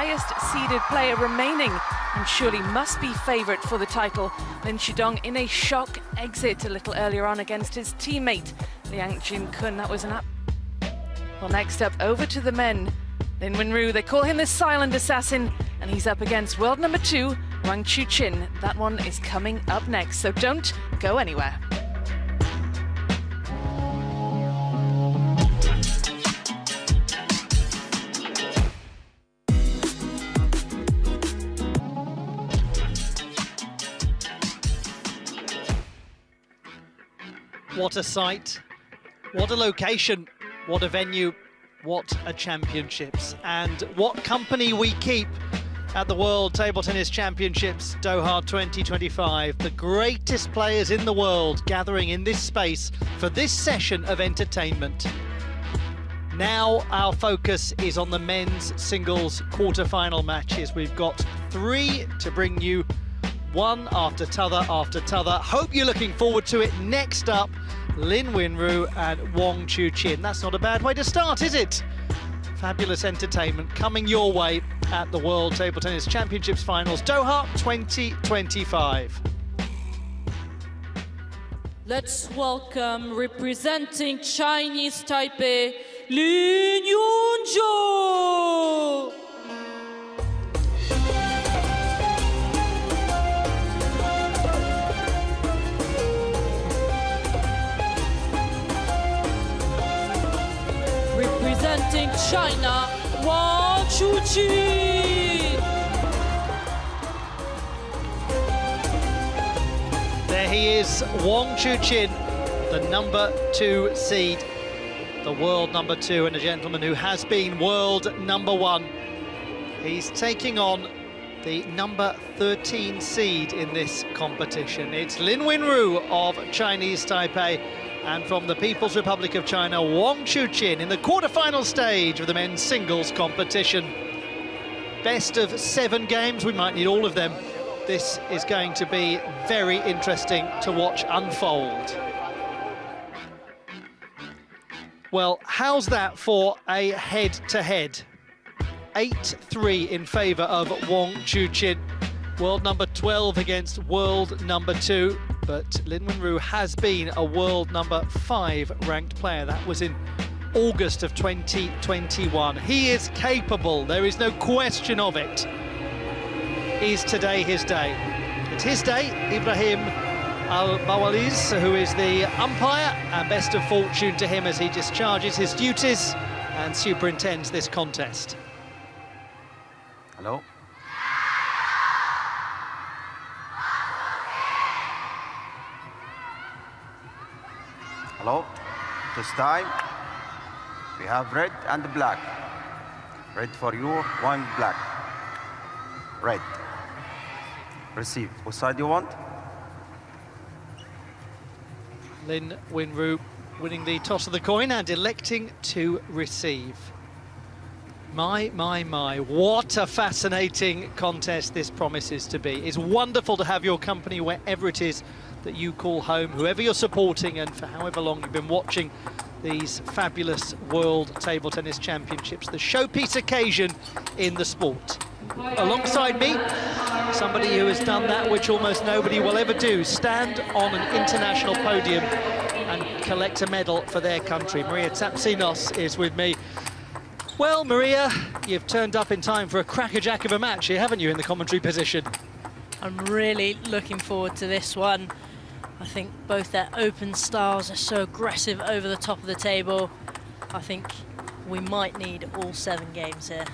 highest seeded player remaining and surely must be favourite for the title. Lin Shidong in a shock exit a little earlier on against his teammate Liang Jin-kun. That was an up. Well, next up, over to the men. Lin Wenru, they call him the silent assassin, and he's up against world number 2, Wang Chuqin. That one is coming up next, so don't go anywhere. What a sight, what a location, what a venue, what a championships, and what company we keep at the World Table Tennis Championships Doha 2025. The greatest players in the world gathering in this space for this session of entertainment. Now our focus is on the men's singles quarter-final matches. We've got 3 to bring you, one after t'other after t'other. Hope you're looking forward to it. Next up, Lin Wenru and Wang Chuqin. That's not a bad way to start, is it? Fabulous entertainment coming your way at the World Table Tennis Championships Finals, Doha 2025. Let's welcome, representing Chinese Taipei, Lin Yunzhou. Representing China, Wang Chuqin. There he is, Wang Chuqin, the number 2 seed, the world number 2, and a gentleman who has been world number 1. He's taking on the number 13 seed in this competition. It's Lin Wenru of Chinese Taipei, and from the People's Republic of China, Wang Chuqin in the quarter-final stage of the men's singles competition. Best of 7 games, we might need all of them. This is going to be very interesting to watch unfold. Well, how's that for a head-to-head? 8-3 in favour of Wang Chuqin. World number 12 against world number 2. But Lin Wenru has been a world number 5 ranked player. That was in August of 2021. He is capable, there is no question of it. Is today his day? It's his day. Ibrahim Al-Bawaliz, who is the umpire, and best of fortune to him as he discharges his duties and superintends this contest. Hello. Hello, this time we have red and black. Red for you, 1 black. Red. Receive. What side you want? Lin Wenru winning the toss of the coin and electing to receive. My, what a fascinating contest this promises to be. It's wonderful to have your company wherever it is that you call home, whoever you're supporting, and for however long you've been watching these fabulous World Table Tennis Championships, the showpiece occasion in the sport. Alongside me, somebody who has done that which almost nobody will ever do, stand on an international podium and collect a medal for their country. Maria Tapsinos is with me. Well, Maria, you've turned up in time for a crackerjack of a match here, haven't you, in the commentary position? I'm really looking forward to this one. I think both their open styles are so aggressive over the top of the table. I think we might need all 7 games here.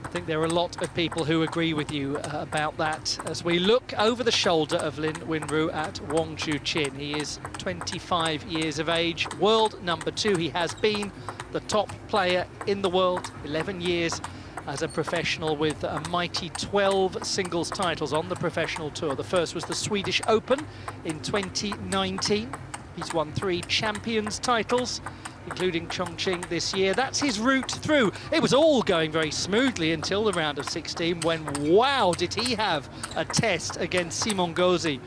I think there are a lot of people who agree with you about that. As we look over the shoulder of Lin Wenru at Wang Chuqin, he is 25 years of age, world number 2. He has been the top player in the world, 11 years as a professional with a mighty 12 singles titles on the professional tour. The first was the Swedish Open in 2019. He's won 3 champions titles, including Chongqing this year. That's his route through. It was all going very smoothly until the round of 16 when, wow, did he have a test against Simon Gauzy,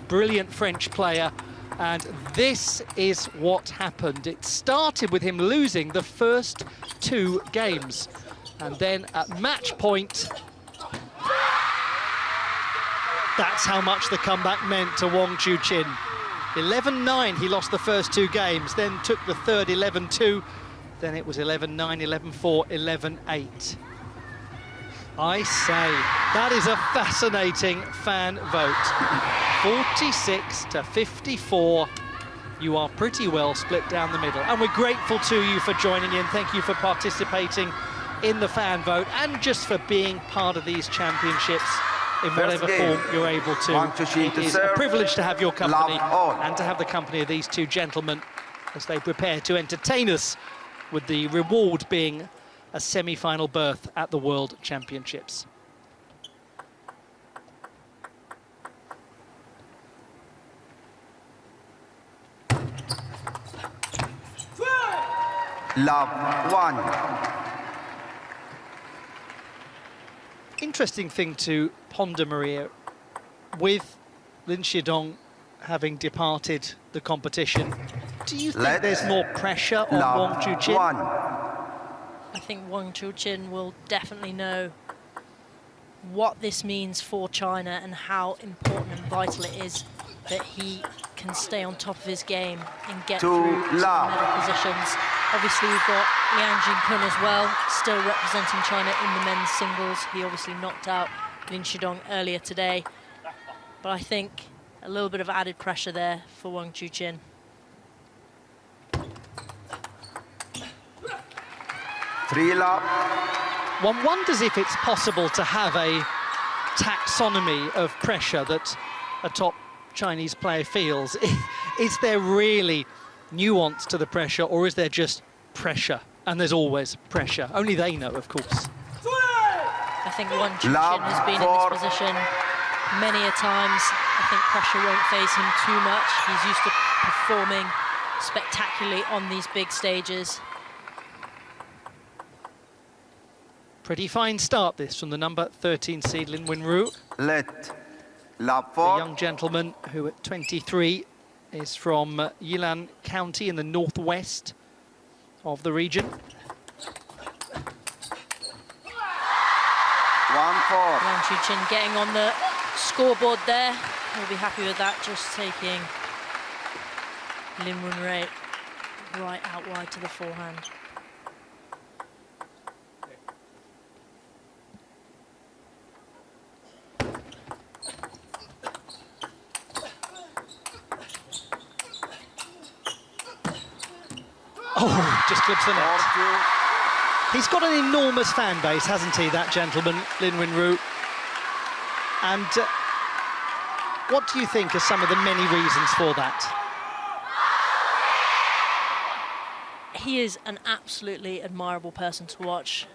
brilliant French player. And this is what happened. It started with him losing the first 2 games. And then at match point, That's how much the comeback meant to Wang Chuqin. 11-9, he lost the first 2 games, then took the third 11-2, then it was 11-9, 11-4, 11-8. I say, that is a fascinating fan vote. 46 to 54. You are pretty well split down the middle. And we're grateful to you for joining in. Thank you for participating in the fan vote and just for being part of these championships in whatever form you're able to. It is a privilege to have your company and to have the company of these 2 gentlemen as they prepare to entertain us, with the reward being a semi-final berth at the World Championships. Love 1. Interesting thing to ponder, Maria, with Lin Xidong having departed the competition. Do you think there's more pressure on Wang Chuqin? I think Wang Chuqin will definitely know what this means for China and how important and vital it is that he can stay on top of his game and get through to the medal positions. Obviously, we've got Liang Jin-kun as well, still representing China in the men's singles. He obviously knocked out Lin Xidong earlier today. But I think a little bit of added pressure there for Wang Chuqin. One wonders if it's possible to have a taxonomy of pressure that a top Chinese player feels. Is there really nuance to the pressure, or is there just pressure? And there's always pressure. Only they know, of course. I think Wang Chuqin has been in this position many a times. I think pressure won't faze him too much. He's used to performing spectacularly on these big stages. Pretty fine start, this, from the number 13 seed Lin Wenru. The young gentleman who at 23 is from Yilan County in the northwest of the region. 1-4. Wang Chuqin getting on the scoreboard there. We'll be happy with that, just taking Lin Wenru right out wide to the forehand. Oh, just clips the net. He's got an enormous fan base, hasn't he, that gentleman, Lin Wenru? And what do you think are some of the many reasons for that? He is an absolutely admirable person to watch.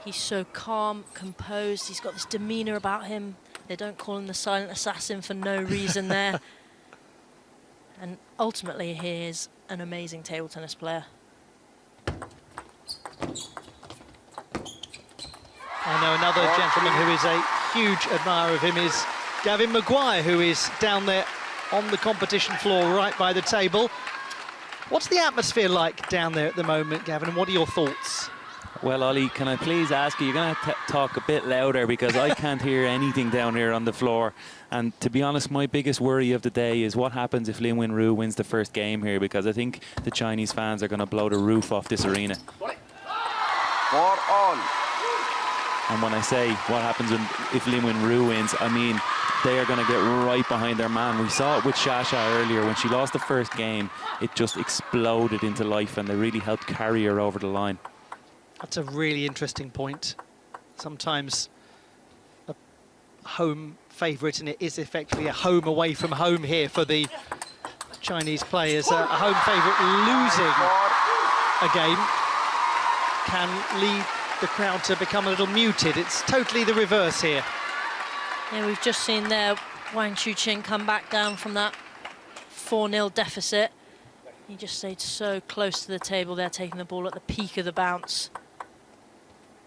He's so calm, composed, he's got this demeanour about him. They don't call him the silent assassin for no reason there. And ultimately, he is an amazing table tennis player. I know another gentleman who is a huge admirer of him is Gavin Maguire, who is down there on the competition floor right by the table. What's the atmosphere like down there at the moment, Gavin, and what are your thoughts? Well, Ollie, can I please ask you, you're going to talk a bit louder because I can't hear anything down here on the floor. And to be honest, my biggest worry of the day is what happens if Lin Wenru wins the first game here, because I think the Chinese fans are going to blow the roof off this arena. 4-all. And when I say what happens if Lin Wenru wins, I mean they are going to get right behind their man. We saw it with Shasha earlier. When she lost the first game, it just exploded into life and they really helped carry her over the line. That's a really interesting point. Sometimes a home favourite, and it is effectively a home away from home here for the Chinese players. A home favourite losing a game can lead the crowd to become a little muted. It's totally the reverse here. Yeah, we've just seen there Wang Chuqin come back down from that 4-0 deficit. He just stayed so close to the table there, taking the ball at the peak of the bounce.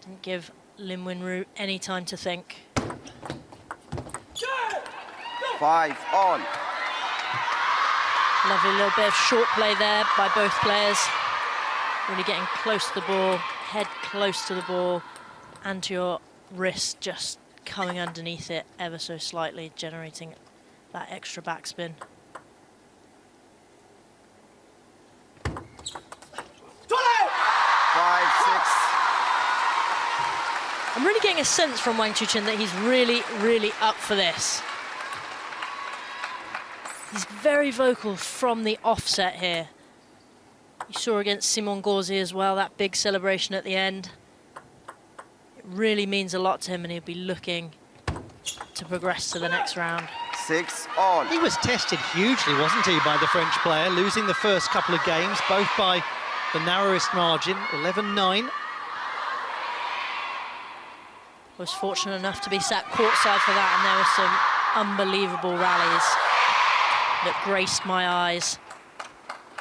Didn't give Lin Wenru any time to think. 5-all. Lovely little bit of short play there by both players. Really getting close to the ball, head close to the ball, and to your wrist, just coming underneath it ever so slightly, generating that extra backspin. 5-6. I'm really getting a sense from Wang Chuqin that he's really, really up for this. He's very vocal from the offset here. You saw against Simon Gauzy as well, that big celebration at the end. It really means a lot to him, and he'll be looking to progress to the next round. 6-all. He was tested hugely, wasn't he, by the French player, losing the first couple of games, both by the narrowest margin, 11-9. Was fortunate enough to be sat courtside for that, and there were some unbelievable rallies that graced my eyes.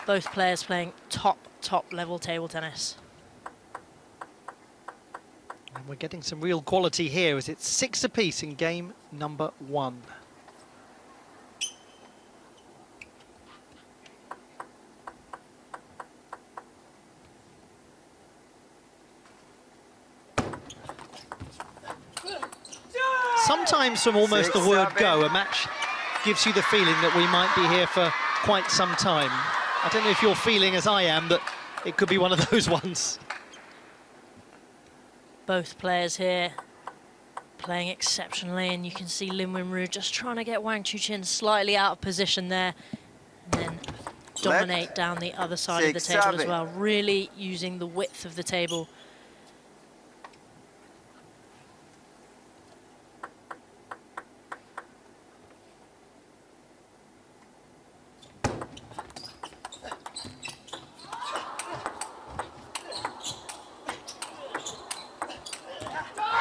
Both players playing top level table tennis. And we're getting some real quality here as it's 6 apiece in game number 1. Sometimes from almost the word go, a match gives you the feeling that we might be here for quite some time. I don't know if you're feeling as I am that it could be one of those ones. Both players here playing exceptionally, and you can see Lin Wenru just trying to get Wang Chuqin slightly out of position there, and then dominate down the other side of the table as well, really using the width of the table.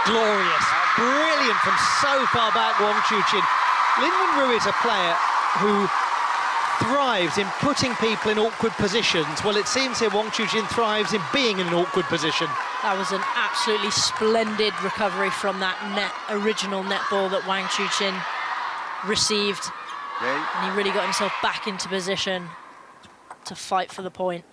Glorious, brilliant from so far back, Wang Chuqin. Lin Wenru is a player who thrives in putting people in awkward positions. Well, it seems here Wang Chuqin thrives in being in an awkward position. That was an absolutely splendid recovery from that original net ball that Wang Chuqin received. And he really got himself back into position to fight for the point.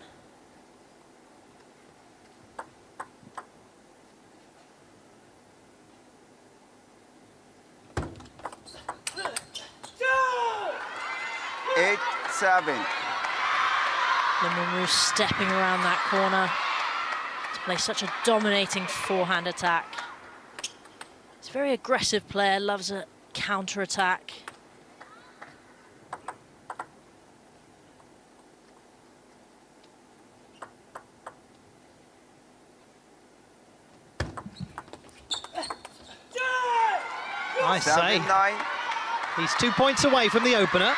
Lin Wenru stepping around that corner to play such a dominating forehand attack. He's a very aggressive player, loves a counter-attack. I say, he's 2 points away from the opener.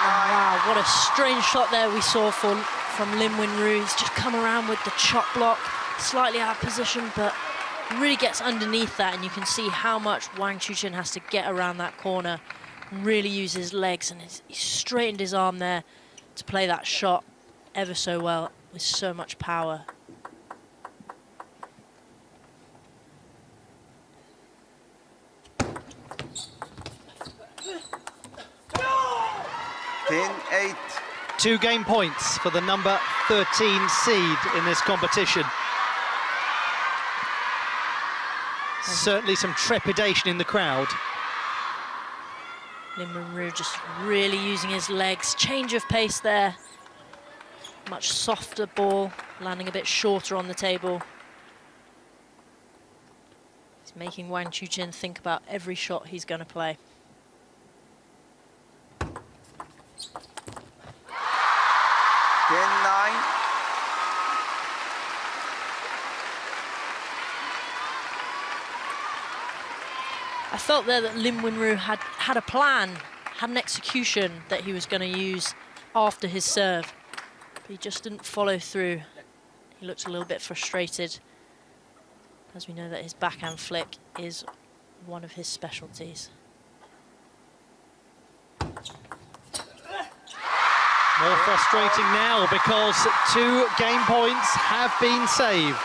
Wow, what a strange shot there we saw from Lin Wenru. He's just come around with the chop block, slightly out of position, but really gets underneath that, and you can see how much Wang Chuqin has to get around that corner, really use his legs, and he straightened his arm there to play that shot ever so well with so much power. Eight. 2 game points for the number 13 seed in this competition. Certainly some trepidation in the crowd. Lin Wenru just really using his legs. Change of pace there. Much softer ball, landing a bit shorter on the table. He's making Wang Chuqin think about every shot he's going to play. I felt there that Lin Wenru had a plan, had an execution that he was going to use after his serve, but he just didn't follow through. He looked a little bit frustrated, as we know that his backhand flick is one of his specialties. More frustrating now because 2 game points have been saved.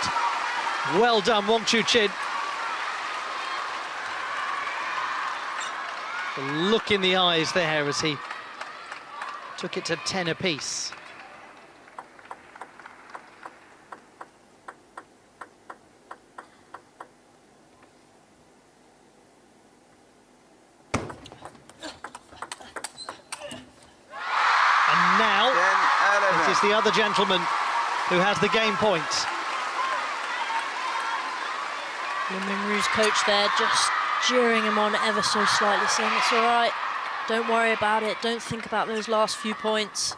Well done, Wang Chuqin. The look in the eyes there as he took it to 10 apiece. And now it is the other gentleman who has the game point. Lin Minru's coach there just jeering him on ever so slightly, saying it's all right, don't worry about it, don't think about those last few points.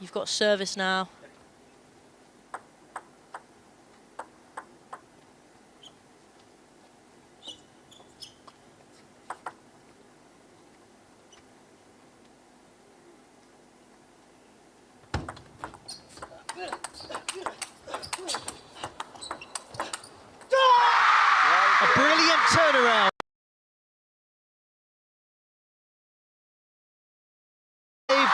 You've got service now. A brilliant turnaround.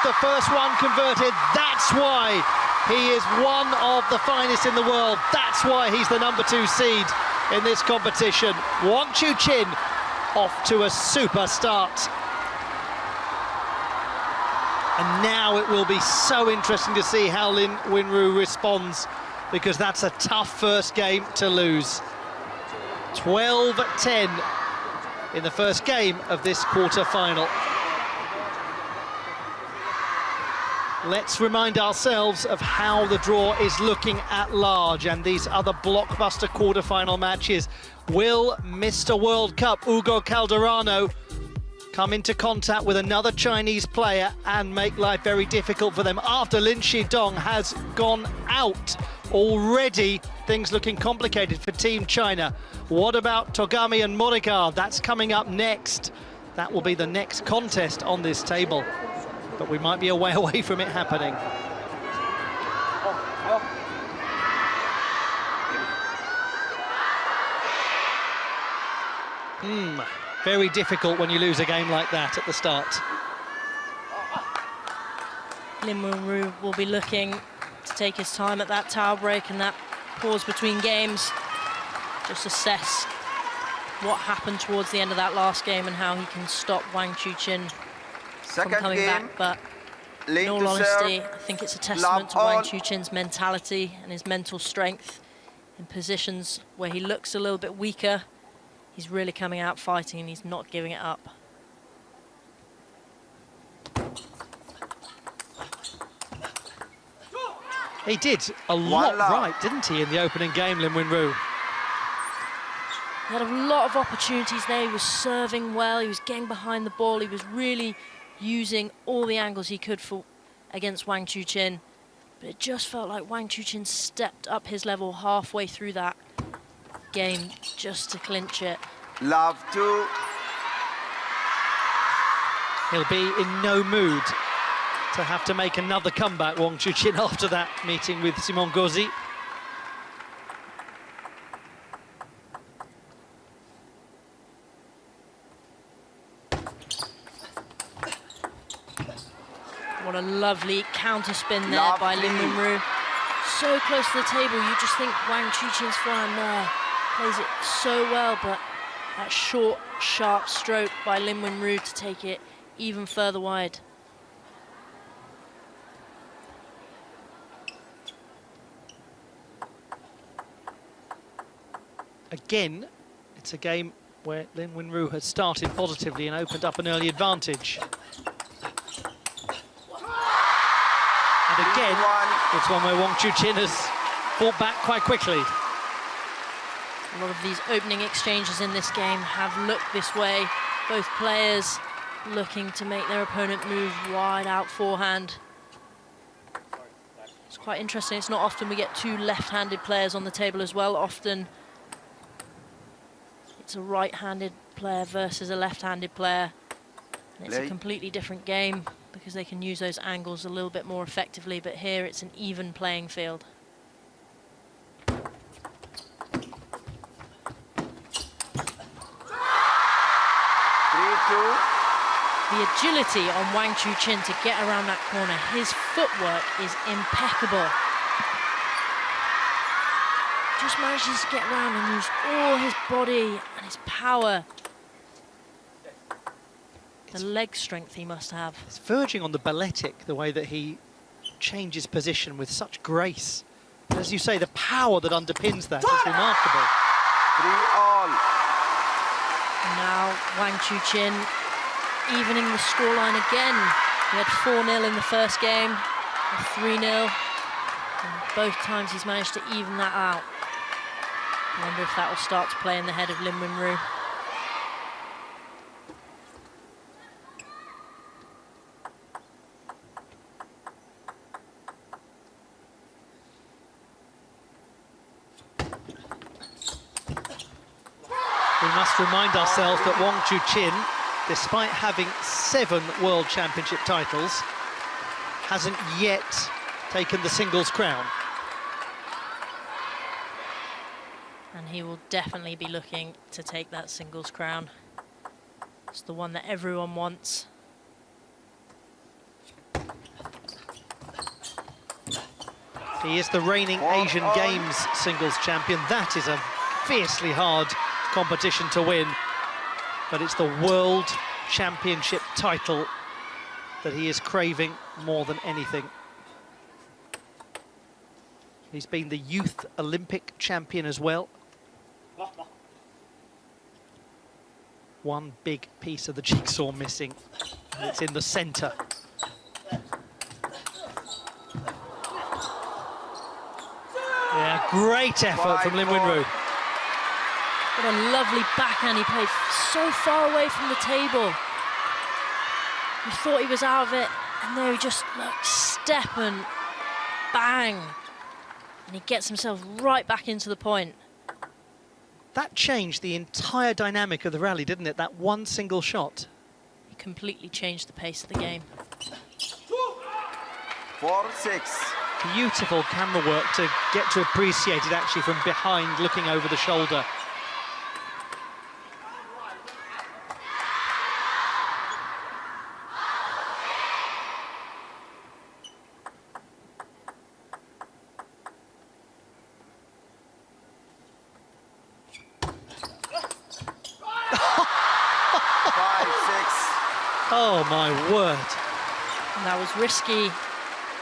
The first one converted, that's why he is one of the finest in the world. That's why he's the #2 seed in this competition. Wang Chuqin off to a super start. And now it will be so interesting to see how Lin Winru responds, because that's a tough first game to lose. 12-10 in the first game of this quarter-final. Let's remind ourselves of how the draw is looking at large and these other blockbuster quarter-final matches. Will Mr. World Cup Hugo Calderano come into contact with another Chinese player and make life very difficult for them after Lin Shidong has gone out? Already things looking complicated for Team China. What about Togami and Morikawa? That's coming up next. That will be the next contest on this table, but we might be a way away from it happening. Very difficult when you lose a game like that at the start. Lin Minru will be looking to take his time at that towel break and that pause between games. Just assess what happened towards the end of that last game and how he can stop Wang Chuqin from coming back. But in all honesty, I think it's a testament to Wang Chuqin's mentality and his mental strength. In positions where he looks a little bit weaker, he's really coming out fighting and he's not giving it up. He did a lot right, didn't he, in the opening game, Lin Winru? He had a lot of opportunities there. He was serving well, he was getting behind the ball, he was really using all the angles he could for against Wang Chuqin. But it just felt like Wang Chuqin stepped up his level halfway through that game just to clinch it. Love to. He'll be in no mood to have to make another comeback, Wang Chuqin, after that meeting with Simon Gauzy. What a lovely counter spin there by Lin Minru. So close to the table, you just think Wang Chuqin's forehand there plays it so well, but that short, sharp stroke by Lin Minru to take it even further wide. Again, it's a game where Lin Winru has started positively and opened up an early advantage. And again, it's one where Wang Chuqin has fought back quite quickly. A lot of these opening exchanges in this game have looked this way. Both players looking to make their opponent move wide out forehand. It's quite interesting. It's not often we get two left-handed players on the table as well. Often it's a right-handed player versus a left-handed player. And it's a completely different game because they can use those angles a little bit more effectively. But here it's an even playing field. The agility on Wang Chuqin to get around that corner. His footwork is impeccable. Just manages to get around and use all his body and his power. The leg strength he must have. It's verging on the balletic, the way that he changes position with such grace. And as you say, the power that underpins that is remarkable. 3-all. Now Wang Chuqin evening the scoreline again. He had 4-0 in the first game, 3-0. And both times he's managed to even that out. I wonder if that will start to play in the head of Lin Wenru. We must remind ourselves that Wang Chuqin, despite having 7 World Championship titles, hasn't yet taken the singles crown. And he will definitely be looking to take that singles crown. It's the one that everyone wants. He is the reigning Asian Games singles champion. That is a fiercely hard competition to win, but it's the World Championship title that he is craving more than anything. He's been the Youth Olympic champion as well. One big piece of the jigsaw missing, and it's in the centre. Yeah, great effort from Lin Wenru. What a lovely backhand he played, so far away from the table. You thought he was out of it, and there he just step and bang. And he gets himself right back into the point. That changed the entire dynamic of the rally, didn't it? That one single shot. He completely changed the pace of the game. 4-6. Beautiful camera work to get to appreciate it actually from behind, looking over the shoulder. Oh my word. And that was risky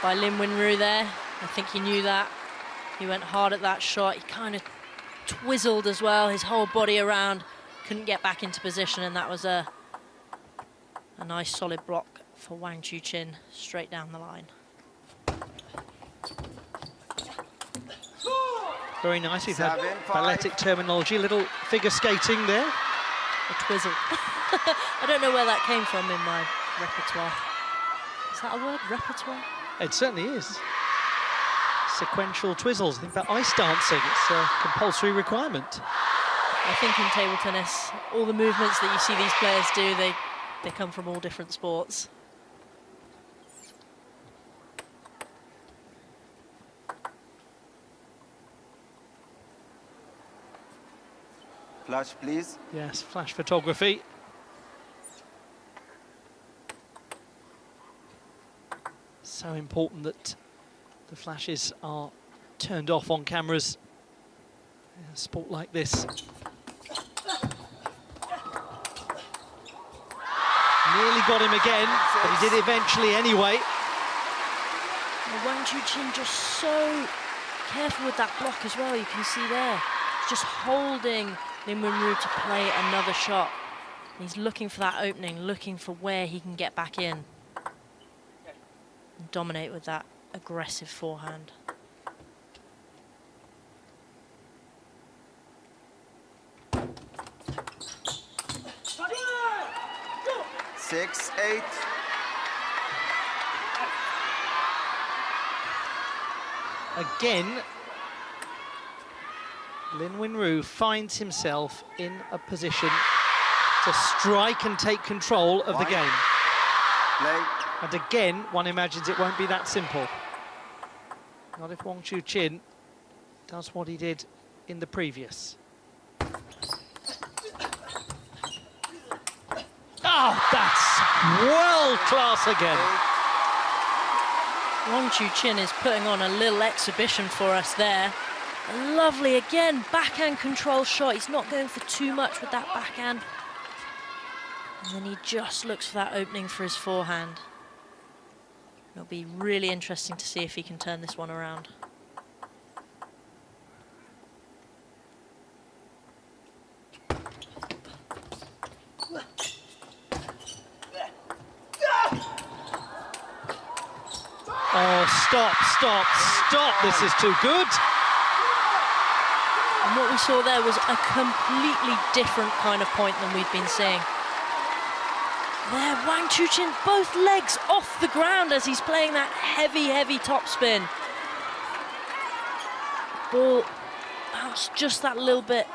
by Lin Wenru there. I think he knew that. He went hard at that shot. He kind of twizzled as well, his whole body around. Couldn't get back into position, and that was a nice solid block for Wang Chuqin straight down the line. Very nice. We've had balletic terminology, a little figure skating there. A twizzle. I don't know where that came from in my repertoire. Is that a word, repertoire? It certainly is. Sequential twizzles. I think about ice dancing. It's a compulsory requirement. I think in table tennis, all the movements that you see these players do, they come from all different sports. Flash, please. Yes, flash photography. So important that the flashes are turned off on cameras in a sport like this. Nearly got him again, but he did eventually anyway. Well, Wang Chuqin just so careful with that block as well, you can see there. Just holding Lin Wenru to play another shot. He's looking for that opening, looking for where he can get back in. And dominate with that aggressive forehand. Six, 8. Again, Lin Wenru finds himself in a position to strike and take control of the game. Play. And again, one imagines it won't be that simple. Not if Wang Chuqin does what he did in the previous. Oh, that's World class again. Wang Chuqin is putting on a little exhibition for us there. A lovely, again, backhand control shot. He's not going for too much with that backhand. And then he just looks for that opening for his forehand. It'll be really interesting to see if he can turn this one around. Oh, stop, stop, stop. This is too good. And what we saw there was a completely different kind of point than we've been seeing. There, Wang Chuqin, both legs off the ground as he's playing that heavy, heavy topspin. Ball bounced just that little bit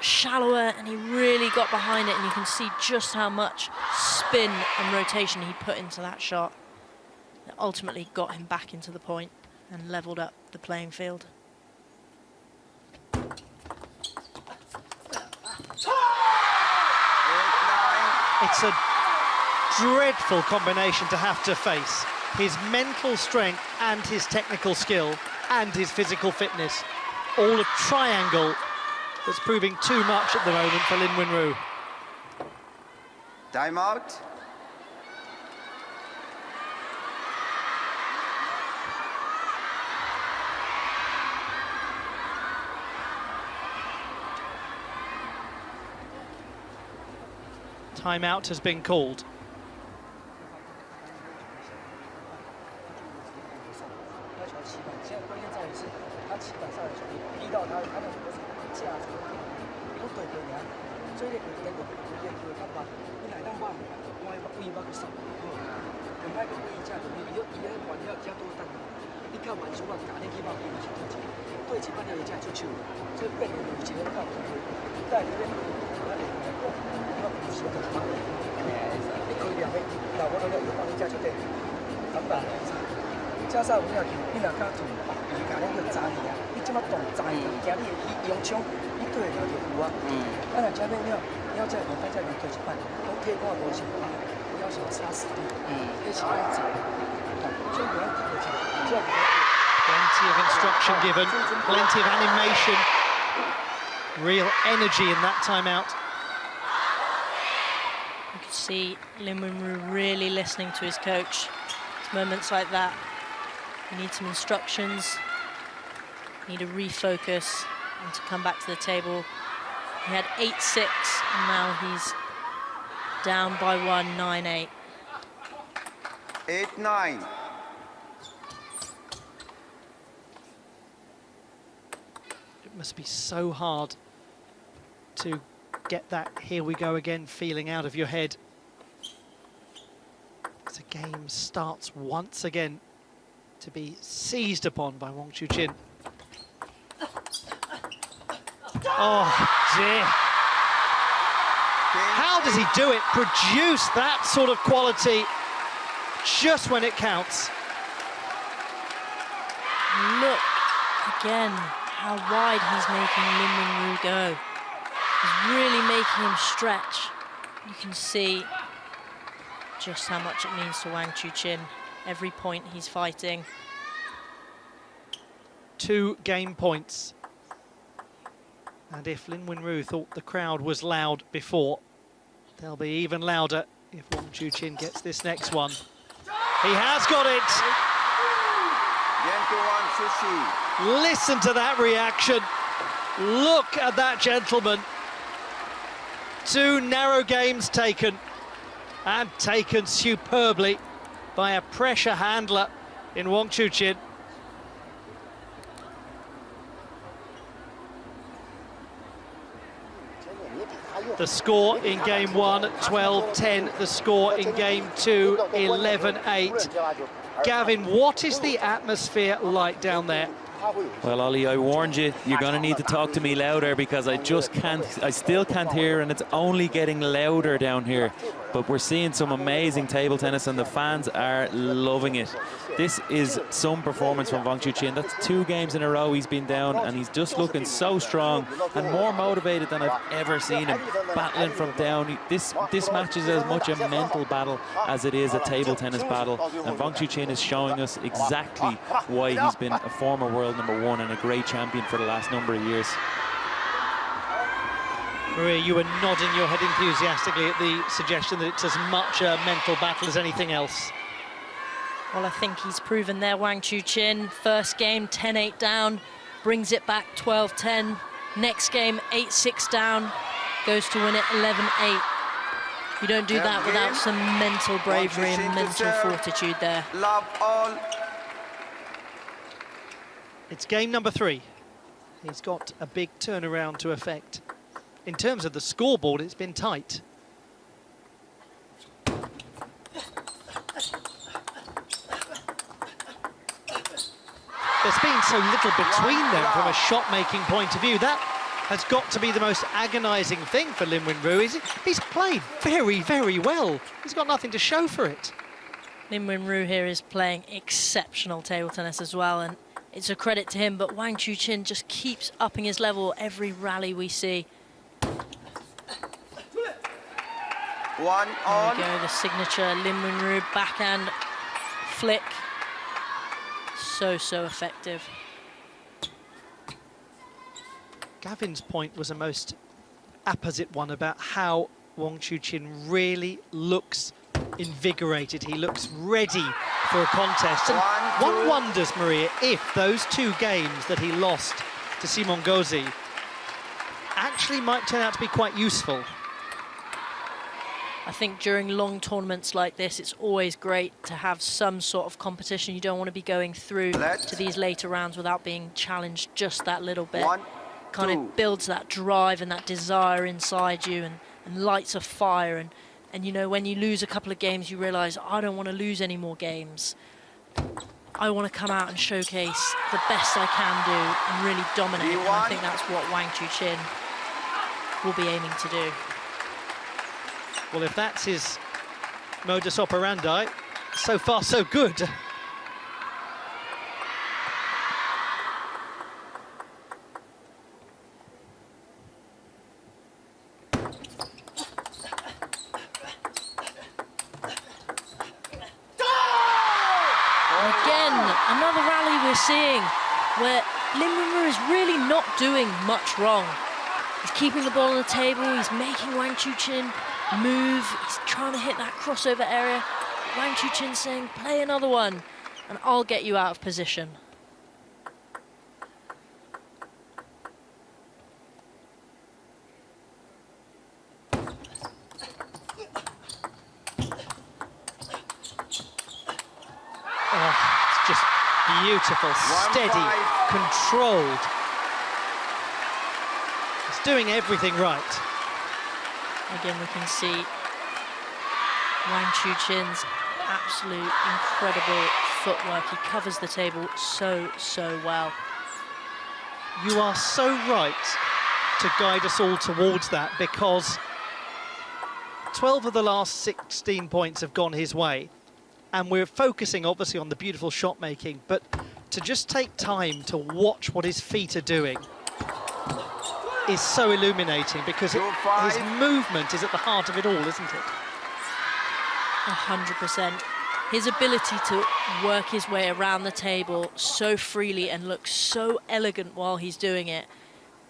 shallower and he really got behind it, and you can see just how much spin and rotation he put into that shot. It ultimately got him back into the point and leveled up the playing field. It's a dreadful combination to have to face. His mental strength and his technical skill and his physical fitness. All a triangle that's proving too much at the moment for Lin Wenru. Time out. Timeout has been called. Plenty of instruction given, plenty of animation, real energy in that timeout. You can see Lin Wenru really listening to his coach. It's moments like that. You need some instructions, you need to refocus and to come back to the table. He had 8-6 and now he's down by 1, 9-8. 8-9. It must be so hard to get that here we go again feeling out of your head. The game starts once again to be seized upon by Wang Chuqin. Oh dear. How does he do it? Produce that sort of quality just when it counts. Look again how wide he's making Lin Wenru go. He's really making him stretch. You can see just how much it means to Wang Chuqin. Every point he's fighting. 2 game points. And if Lin Wenru thought the crowd was loud before, they'll be even louder if Wang Chuqin gets this next one. He has got it! Listen to that reaction. Look at that gentleman. 2 narrow games taken, and taken superbly by a pressure handler in Wang Chuqin. The score in game 1, 12-10. The score in game 2, 11-8. Gavin, what is the atmosphere like down there? Well, Ollie, I warned you, you're going to need to talk to me louder because I just can't, I still can't hear, and it's only getting louder down here. But we're seeing some amazing table tennis and the fans are loving it. this is some performance from Wang Chuqin. That's 2 games in a row he's been down, and he's just looking so strong and more motivated than I've ever seen him, battling from down. This match is as much a mental battle as it is a table tennis battle, and Wang Chuqin is showing us exactly why he's been a former world #1 and a great champion for the last number of years. Maria, you were nodding your head enthusiastically at the suggestion that it's as much a mental battle as anything else. Well, I think he's proven there, Wang Chuqin. First game, 10-8 down, brings it back 12-10. Next game, 8-6 down, goes to win it 11-8. You don't do that without some mental bravery and mental fortitude there. Love all. It's game number 3. He's got a big turnaround to effect. In terms of the scoreboard, it's been tight. There's been so little between them from a shot-making point of view. That has got to be the most agonising thing for Lin Wenru. He's played very, very well. He's got nothing to show for it. Lin Wenru here is playing exceptional table tennis as well, and it's a credit to him, but Wang Chuqin just keeps upping his level every rally we see. One on. There we go, the signature Lin Wenru backhand flick. So effective. Gavin's point was a most apposite one about how Wang Chuqin really looks invigorated. He looks ready for a contest. And one wonders, Maria, if those 2 games that he lost to Simon Gauzy actually might turn out to be quite useful. I think during long tournaments like this, it's always great to have some sort of competition. You don't want to be going through to these later rounds without being challenged just that little bit. Kind of builds that drive and that desire inside you, and lights a fire. And you know, when you lose a couple of games, you realise, I don't want to lose any more games. I want to come out and showcase the best I can do and really dominate. And I think that's what Wang Chuqin will be aiming to do. Well, if that's his modus operandi, so far so good. Another rally we're seeing where Lin Wenru is really not doing much wrong. He's keeping the ball on the table, he's making Wang Chuqin move, he's trying to hit that crossover area. Wang Chuqin saying, play another one, and I'll get you out of position. Beautiful, steady, controlled. He's doing everything right. Again, we can see Wang Chuqin's absolute incredible footwork. He covers the table so well. You are so right to guide us all towards that, because 12 of the last 16 points have gone his way. And we're focusing, obviously, on the beautiful shot making, but to just take time to watch what his feet are doing is so illuminating, because his movement is at the heart of it all, isn't it? 100%. His ability to work his way around the table so freely and look so elegant while he's doing it.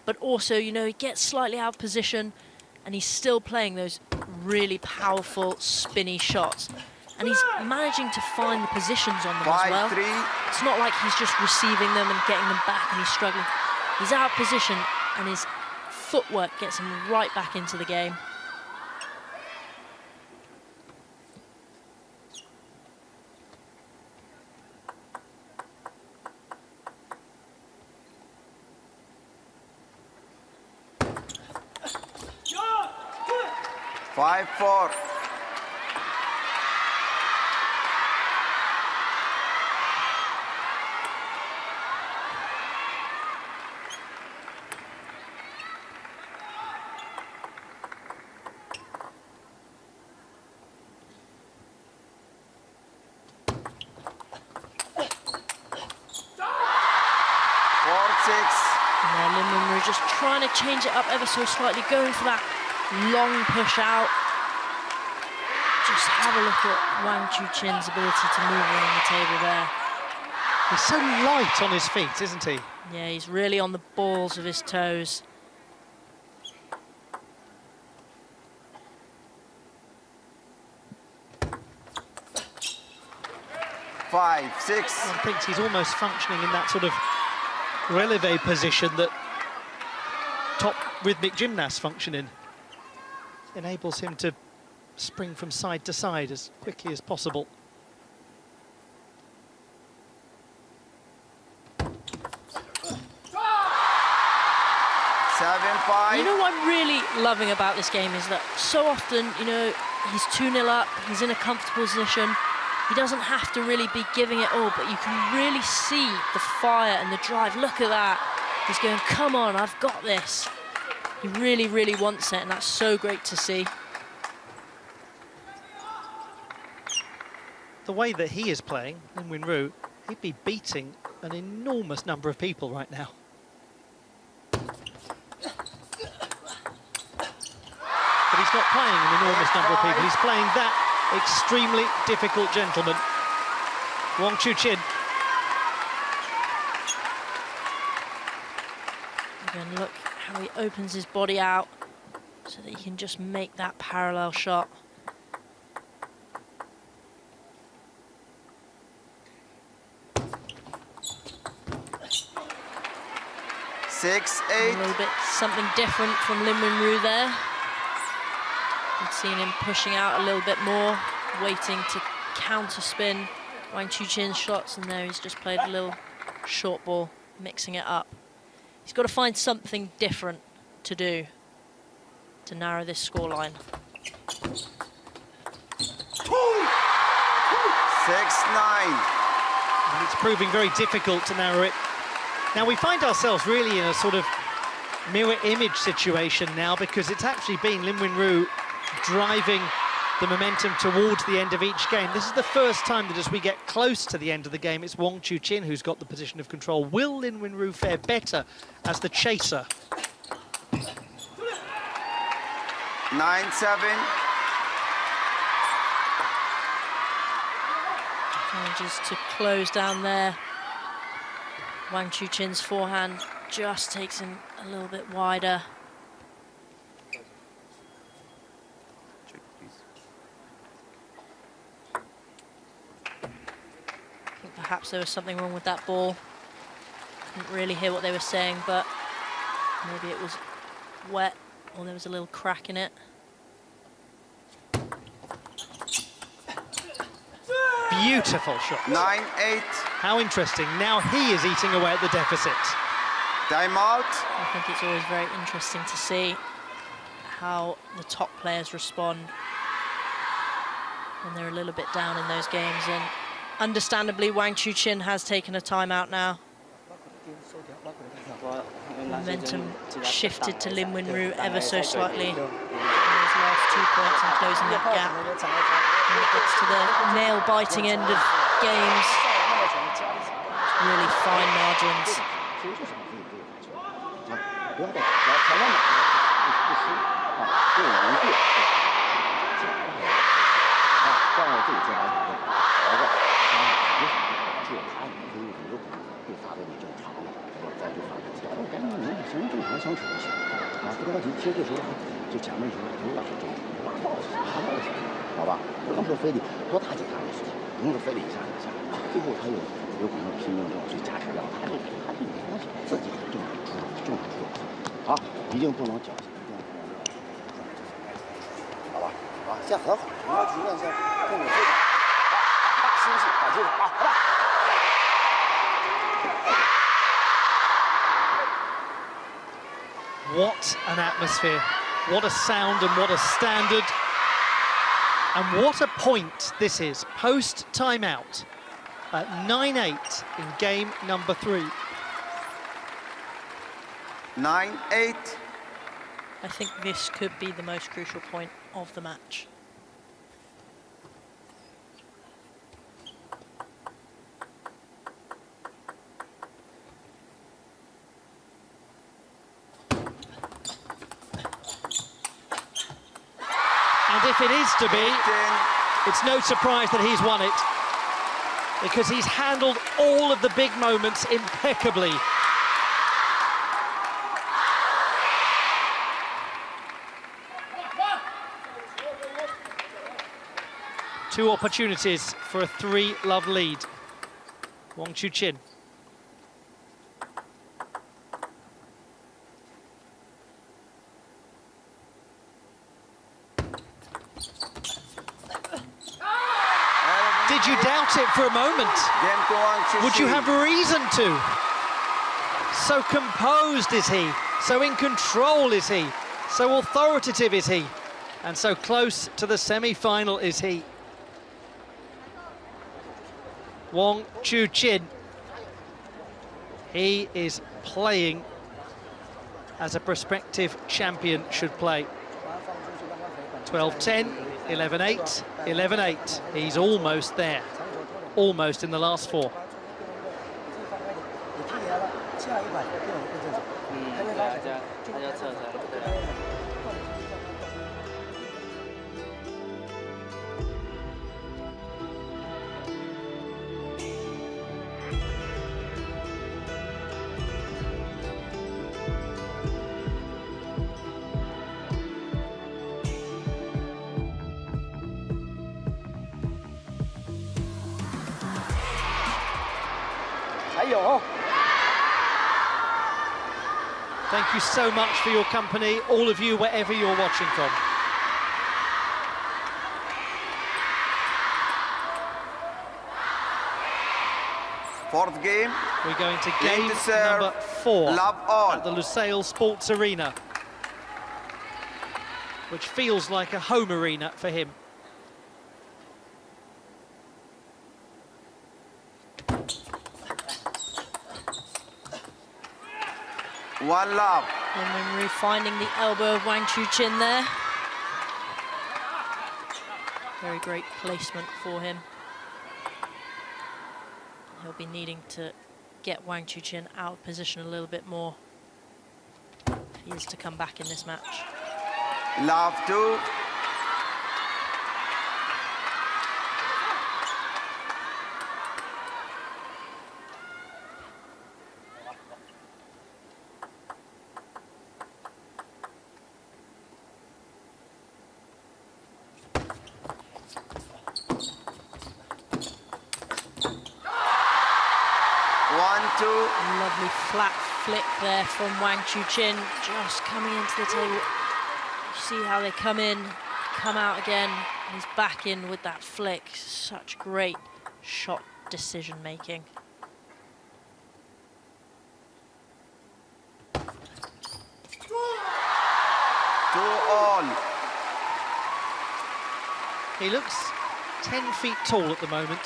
But also, you know, he gets slightly out of position and he's still playing those really powerful, spinny shots. And he's managing to find the positions on them as well. It's not like he's just receiving them and getting them back and he's struggling. He's out of position and his footwork gets him right back into the game. Five, 4. And there, Lin Wenru just trying to change it up ever so slightly, going for that long push out. Just have a look at Wang Chuqin's ability to move around the table there. He's so light on his feet, isn't he? Yeah, he's really on the balls of his toes. Five, six. One thinks he's almost functioning in that sort of releve position that top rhythmic gymnasts function in. Enables him to spring from side to side as quickly as possible. Seven, five. You know what I'm really loving about this game is that so often, you know, he's 2-0 up, he's in a comfortable position. He doesn't have to really be giving it all, but you can really see the fire and the drive. Look at that. He's going, come on, I've got this. He really, really wants it, and that's so great to see. The way that he is playing, Lin Wenru, he'd be beating an enormous number of people right now. But he's not playing an enormous number of people. He's playing that extremely difficult gentleman, Wang Chuqin. Again, look how he opens his body out so that he can just make that parallel shot. Six, A eight. little bit something different from Lin Wenru there. We've seen him pushing out a little bit more, waiting to counter spin Wang Chuqin's shots, and there he's just played a little short ball, mixing it up. He's got to find something different to do to narrow this scoreline. 6-9. And it's proving very difficult to narrow it. Now we find ourselves really in a sort of mirror image situation now, because it's actually been Lin Wenru driving the momentum towards the end of each game. This is the first time that as we get close to the end of the game, it's Wang Chuqin who's got the position of control. Will Lin Wenru fare better as the chaser? 9-7. Manages to close down there. Wang Chuqin's forehand just takes him a little bit wider. I think perhaps there was something wrong with that ball. Couldn't really hear what they were saying, but maybe it was wet or there was a little crack in it. Beautiful shot. 9-8. How interesting. Now he is eating away at the deficit. Timeout. I think it's always very interesting to see how the top players respond when they're a little bit down in those games. And understandably, Wang Chuqin has taken a timeout now. Momentum shifted to Lin Wenru ever so slightly in his last 2 points and closing that gap. When it gets to the nail-biting end of games, really fine margins. What an atmosphere, what a sound and what a standard, and what a point this is, post timeout at 9-8 in game number 3. 9-8. I think this could be the most crucial point of the match. if it is to be, it's no surprise that he's won it, because he's handled all of the big moments impeccably. Two opportunities for a 3-love lead. Wang Chuqin. Did you doubt it for a moment? Would you have reason to? So composed is he, so in control is he, so authoritative is he, and so close to the semi-final is he. Wang Chuqin. He is playing as a prospective champion should play. 12-10, 11-8, 11-8. He's almost there, almost in the last 4. Thank you so much for your company, all of you, wherever you're watching from. Fourth game. We're going to game number 4 Love all. at the Lusail Sports Arena, which feels like a home arena for him. One love. And finding the elbow of Wang Chuqin there. Very great placement for him. He'll be needing to get Wang Chuqin out of position a little bit more if he is to come back in this match. Love 2. 1-2. Lovely flat flick there from Wang Chuqin, just coming into the table. You see how they come in, come out again, and he's back in with that flick. Such great shot decision making. He looks 10 feet tall at the moment.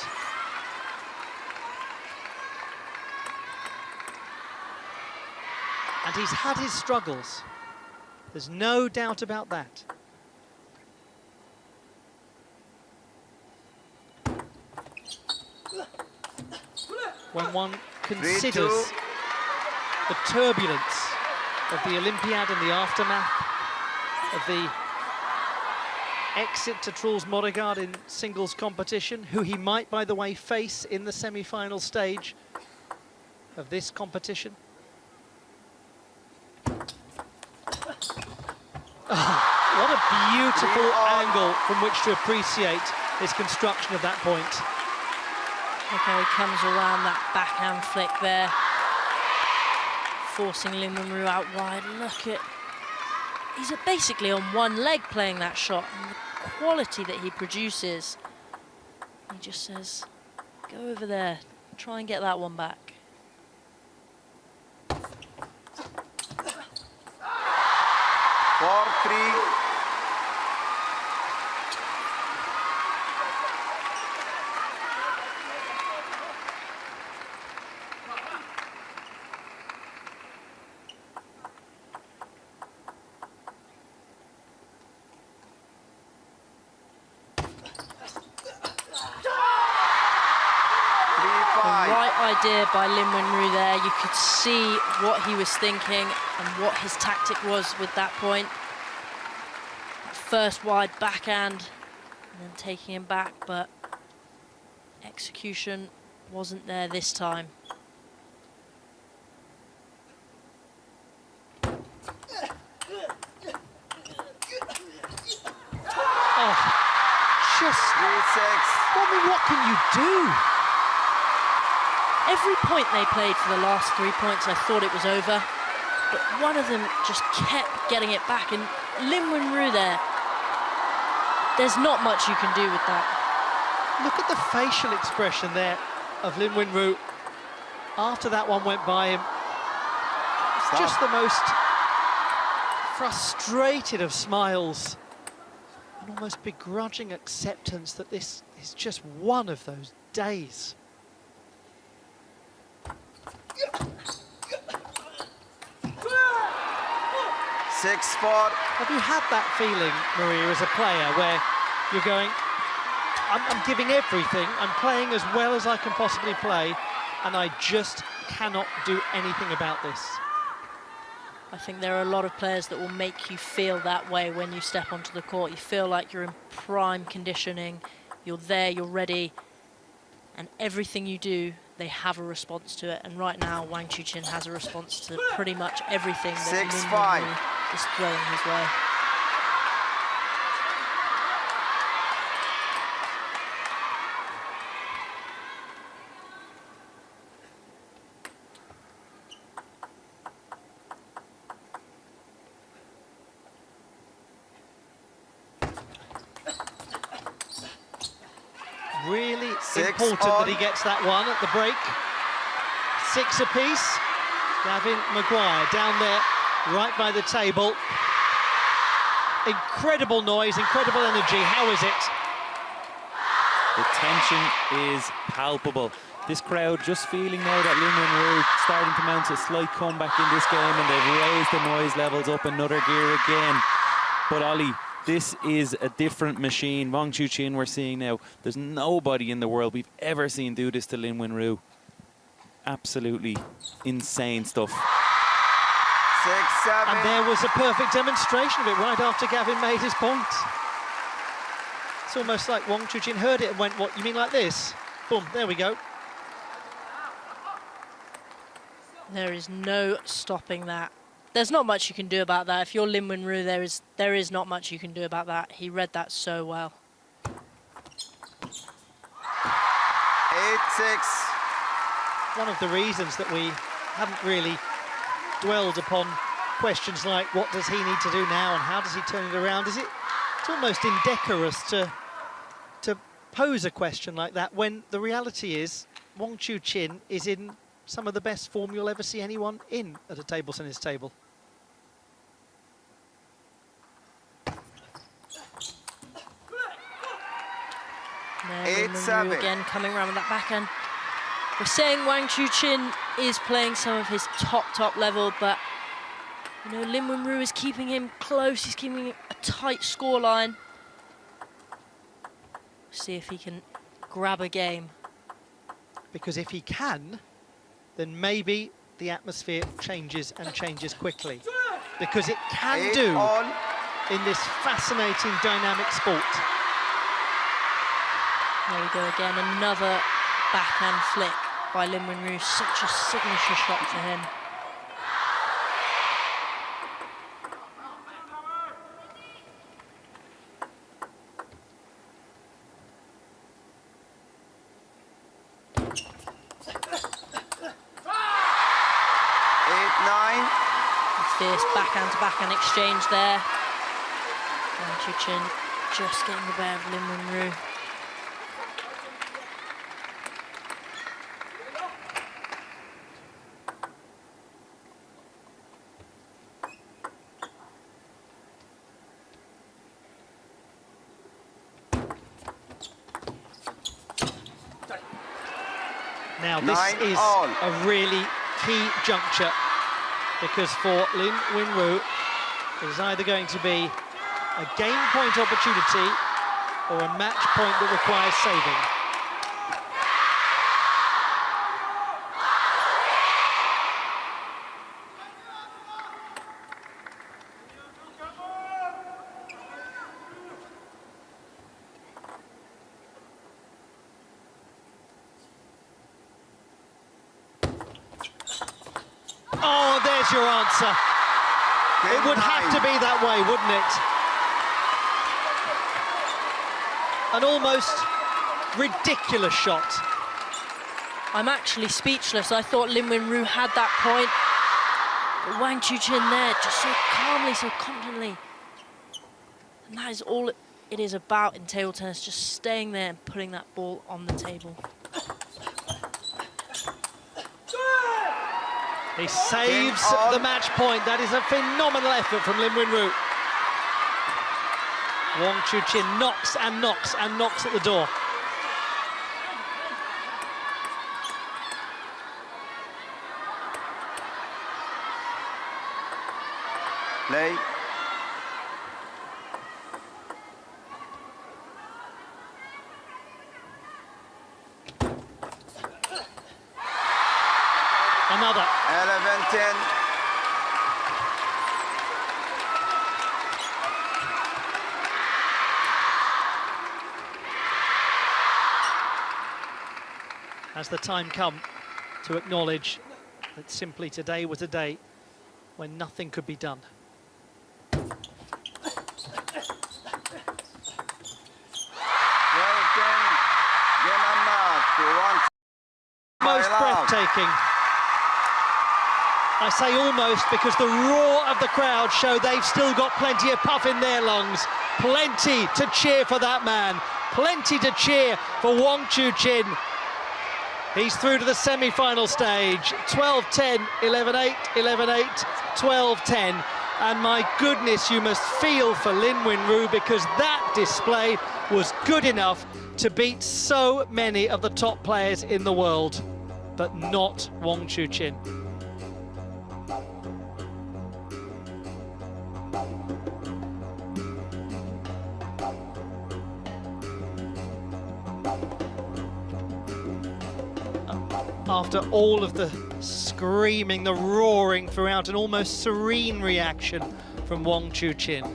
And he's had his struggles. There's no doubt about that. When one considers the turbulence of the Olympiad and the aftermath of the exit to Truls Moregard in singles competition, who he might, by the way, face in the semi-final stage of this competition. Oh, what a beautiful angle from which to appreciate his construction of that point. Look how he comes around that backhand flick there, forcing Lin Wenru out wide. Look at, he's basically on one leg playing that shot, and the quality that he produces. He just says, go over there, try and get that one back. 4-3. Idea by Lin Wenru there. You could see what he was thinking and what his tactic was with that point. That first wide backhand and then taking him back, but execution wasn't there this time. Oh, just 3-6. I mean, what can you do? Every point they played for the last 3 points, I thought it was over, but one of them just kept getting it back, and Lin Wenru there, there's not much you can do with that. Look at the facial expression there of Lin Wenru after that one went by him. Stop. Just the most frustrated of smiles, and almost begrudging acceptance that this is just one of those days. Have you had that feeling, Maria, as a player, where you're going, I'm giving everything, I'm playing as well as I can possibly play, and I just cannot do anything about this? I think there are a lot of players that will make you feel that way when you step onto the court. You feel like you're in prime conditioning, you're there, you're ready, and everything you do, they have a response to it. And right now, Wang Chuqin has a response to pretty much everything that Lin Wenru is throwing his way. Really important that he gets that one at the break. 6 apiece. Gavin Maguire down there, right by the table. Incredible noise, incredible energy. How is it? The tension is palpable. This crowd just feeling now that Lin Wenru starting to mount a slight comeback in this game, and they've raised the noise levels up another gear again. But Ollie, this is a different machine. Wang Chuqin we're seeing now. There's nobody in the world we've ever seen do this to Lin Wenru. Absolutely insane stuff. 6-7. And there was a perfect demonstration of it right after Gavin made his point. It's almost like Wang Chuqin heard it and went, what, you mean like this? Boom, there we go. There is no stopping that. There's not much you can do about that. If you're Lin Wenru, there is not much you can do about that. He read that so well. 8-6. One of the reasons that we haven't really dwelled upon questions like what does he need to do now and how does he turn it around is it's almost indecorous to pose a question like that when the reality is Wang Chuqin is in some of the best form you'll ever see anyone in at a table tennis table. Lin Wenru again coming around with that backhand. We're saying Wang Chuqin is playing some of his top level, but you know, Lin Wenru is keeping him close, he's keeping a tight scoreline. See if he can grab a game. Because if he can, then maybe the atmosphere changes and changes quickly. Because it can do in this fascinating dynamic sport. There we go again, another backhand flick by Lin Wenru, such a signature shot for him. Fierce backhand-to-backhand exchange there. Wang Chuqin just getting the better of Lin Wenru. Now this is a really key juncture, because for Lin Wenru, it is either going to be a game point opportunity or a match point that requires saving. Oh, there's your answer. Game It would have to 9. be that way, wouldn't it? An almost ridiculous shot. I'm actually speechless. I thought Lin Wenru had that point. But Wang Chuqin there, just so calmly, so confidently. And that is all it is about in table tennis, just staying there and putting that ball on the table. He saves the match point. That is a phenomenal effort from Lin Wenru. Wang Chuqin knocks and knocks and knocks at the door. Play. Another. 11-10. Has the time come to acknowledge that simply today was a day when nothing could be done? Most breathtaking. I say almost because the roar of the crowd show they've still got plenty of puff in their lungs. Plenty to cheer for that man. Plenty to cheer for Wang Chuqin. He's through to the semi-final stage. 12-10, 11-8, 11-8, 12-10. And my goodness, you must feel for Lin Wenru because that display was good enough to beat so many of the top players in the world, but not Wang Chuqin. After all of the screaming, the roaring throughout, an almost serene reaction from Wang Chuqin.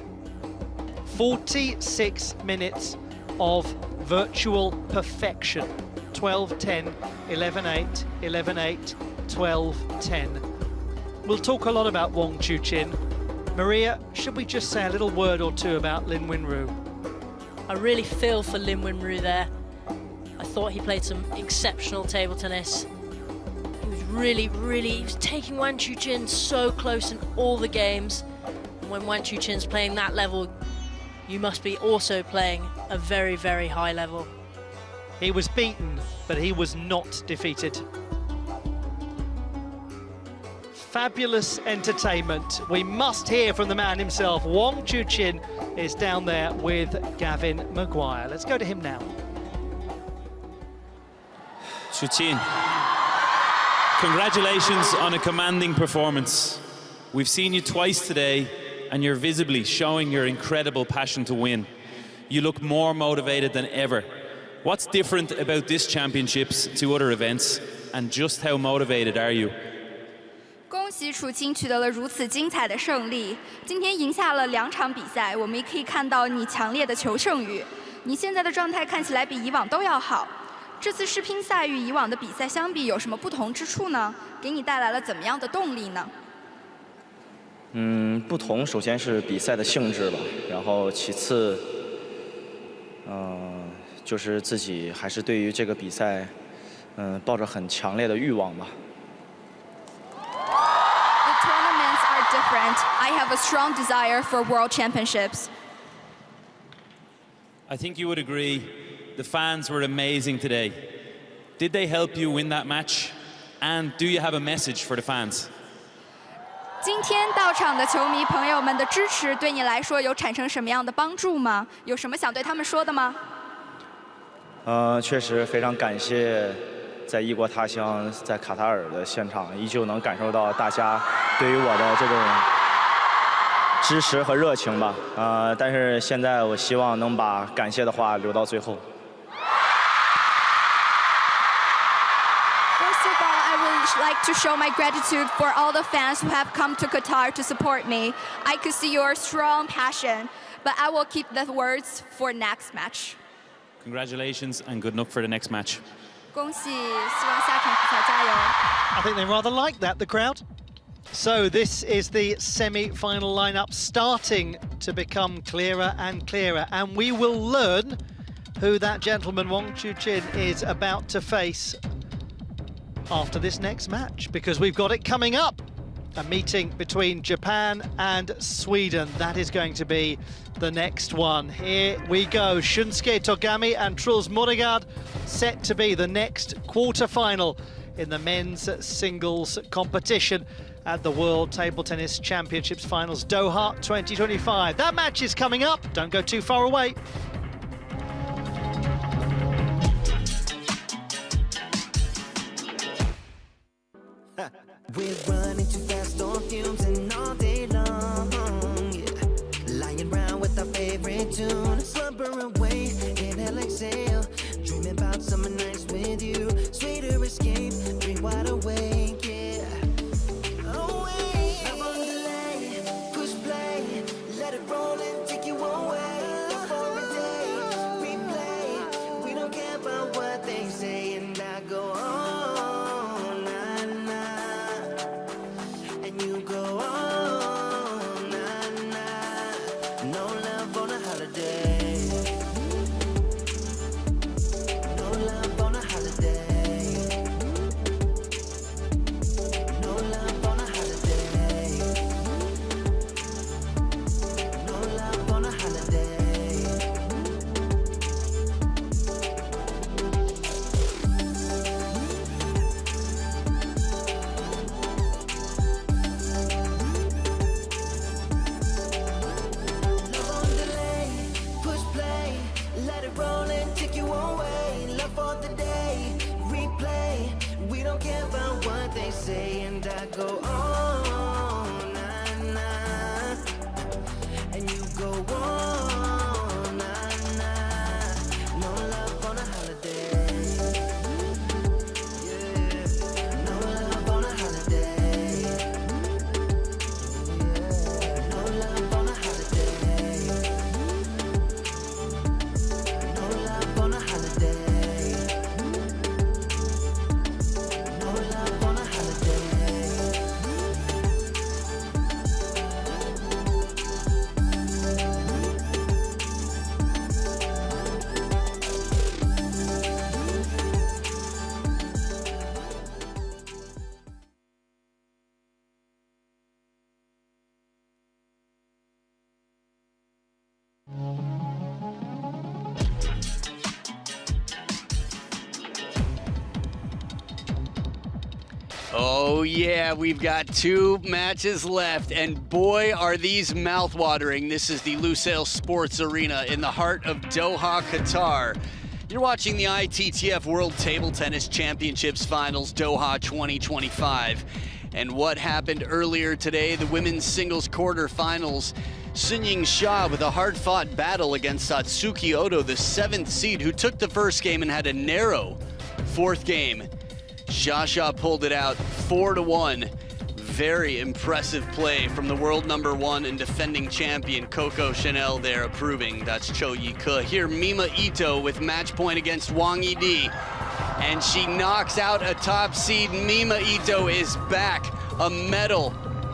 46 minutes of virtual perfection. 12-10, 11-8, 11-8, 12-10. We'll talk a lot about Wang Chuqin. Maria, should we just say a little word or two about Lin Wenru? I really feel for Lin Wenru there. I thought he played some exceptional table tennis. He was taking Wang Chuqin so close in all the games. And when Wang Chuqin's playing that level, you must be also playing a very, very high level. He was beaten, but he was not defeated. Fabulous entertainment. We must hear from the man himself. Wang Chuqin is down there with Gavin Maguire. Let's go to him now. Chuqin, congratulations on a commanding performance. We've seen you twice today and you're visibly showing your incredible passion to win. You look more motivated than ever. What's different about this championships to other events, and just how motivated are you? 恭喜楚钦取得了如此精彩的胜利，今天赢下了2场比赛，我们也可以看到你强烈的求胜欲。你现在的状态看起来比以往都要好。这次世乒赛与以往的比赛相比有什么不同之处呢？给你带来了怎么样的动力呢？不同首先是比赛的性质吧，然后其次，就是自己还是对于这个比赛，抱着很强烈的欲望吧。The tournaments are different. I have a strong desire for world championships. I think you would agree, the fans were amazing today. Did they help you win that match? And do you have a message for the fans? 今天到场的球迷朋友们的支持对你来说有产生什么样的帮助吗？有什么想对他们说的吗？确实非常感谢，在异国他乡，在卡塔尔的现场，依旧能感受到大家对于我的这种支持和热情吧。但是现在我希望能把感谢的话留到最后。 like to show my gratitude for all the fans who have come to Qatar to support me. I could see your strong passion, but I will keep the words for next match. Congratulations and good luck for the next match. 恭喜，希望下场比赛加油。 I think they rather like that, the crowd. So this is the semi-final lineup starting to become clearer and clearer, and we will learn who that gentleman Wang Chuqin is about to face after this next match, because we've got it coming up. A meeting between Japan and Sweden. That is going to be the next one. Here we go. Shunsuke Togami and Truls Moregard set to be the next quarter-final in the men's singles competition at the World Table Tennis Championships Finals Doha 2025. That match is coming up. Don't go too far away. We're running too fast on fumes and all day long, yeah. Lying around with our favorite tune, slumber away, inhale, exhale, dreaming about summer nights with you, sweeter escape, dream wide awake, yeah. Away, love on delay, push play, let it roll and take you away. Love for a day, replay, we don't care about what they say, and I go on. You go on, nah, nah. No love on a holiday. No love on a holiday. No love on a holiday. No love on a holiday. Say and I go on, nah, nah. And you go on, nah, nah. No love on a holiday. Yeah. No love on a holiday. Yeah. No love on a holiday. No love on a holiday. Oh yeah, we've got 2 matches left, and boy are these mouthwatering. This is the Lusail Sports Arena in the heart of Doha, Qatar. You're watching the ITTF World Table Tennis Championships Finals Doha 2025. And what happened earlier today, the women's singles quarterfinals, Sunying Shah with a hard-fought battle against Satsuki Odo, the 7th seed, who took the first game and had a narrow 4th game. Shasha pulled it out 4-1. Very impressive play from the world #1 and defending champion Coco Chanel there approving. That's Cho Yi-ke. Here Mima Ito with match point against Wang Yidi. And she knocks out a top seed. Mima Ito is back. A medal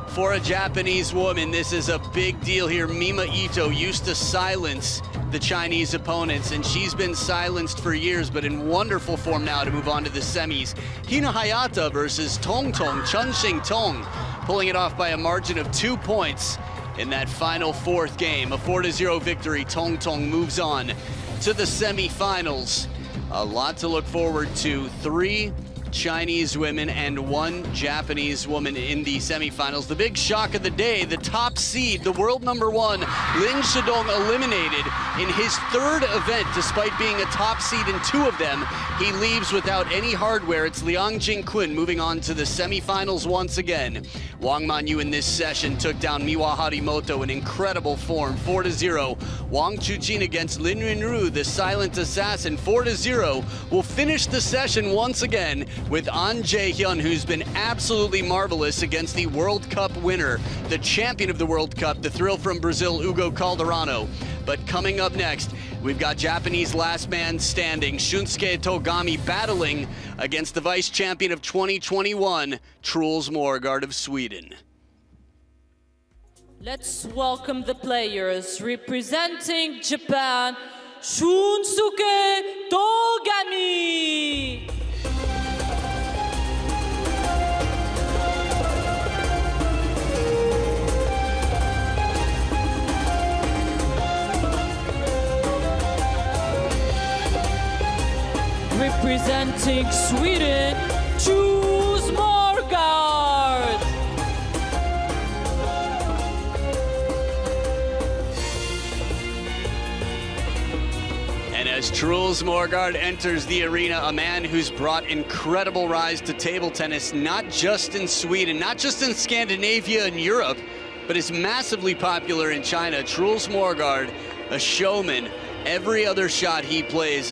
for a Japanese woman. This is a big deal here. Mima Ito used to silence the Chinese opponents, and she's been silenced for years, but in wonderful form now to move on to the semis. Hina Hayata versus Tong Chun-Shing Tong, pulling it off by a margin of 2 points in that final 4th game. A 4-0 victory. Tong moves on to the semifinals. A lot to look forward to. 3 Chinese women and 1 Japanese woman in the semifinals. The big shock of the day, the top seed, the world #1, Lin Shidong, eliminated in his 3rd event, despite being a top seed in 2 of them. He leaves without any hardware. It's Liang Jingqun moving on to the semifinals once again. Wang Manyu in this session took down Miwa Harimoto in incredible form, 4-0. Wang Chuqin against Lin Yunru, the silent assassin, 4-0. Will finish the session once again with An Jae-hyun, who's been absolutely marvelous against the World Cup winner, the champion of the World Cup, the thrill from Brazil, Hugo Calderano. But coming up next, we've got Japanese last man standing, Shunsuke Togami, battling against the vice champion of 2021, Truls Morgaard of Sweden. Let's welcome the players representing Japan, Shunsuke Togami. Representing Sweden, Truls Morgaard. And as Truls Morgaard enters the arena, a man who's brought incredible rise to table tennis, not just in Sweden, not just in Scandinavia and Europe, but is massively popular in China. Truls Morgaard, a showman. Every other shot he plays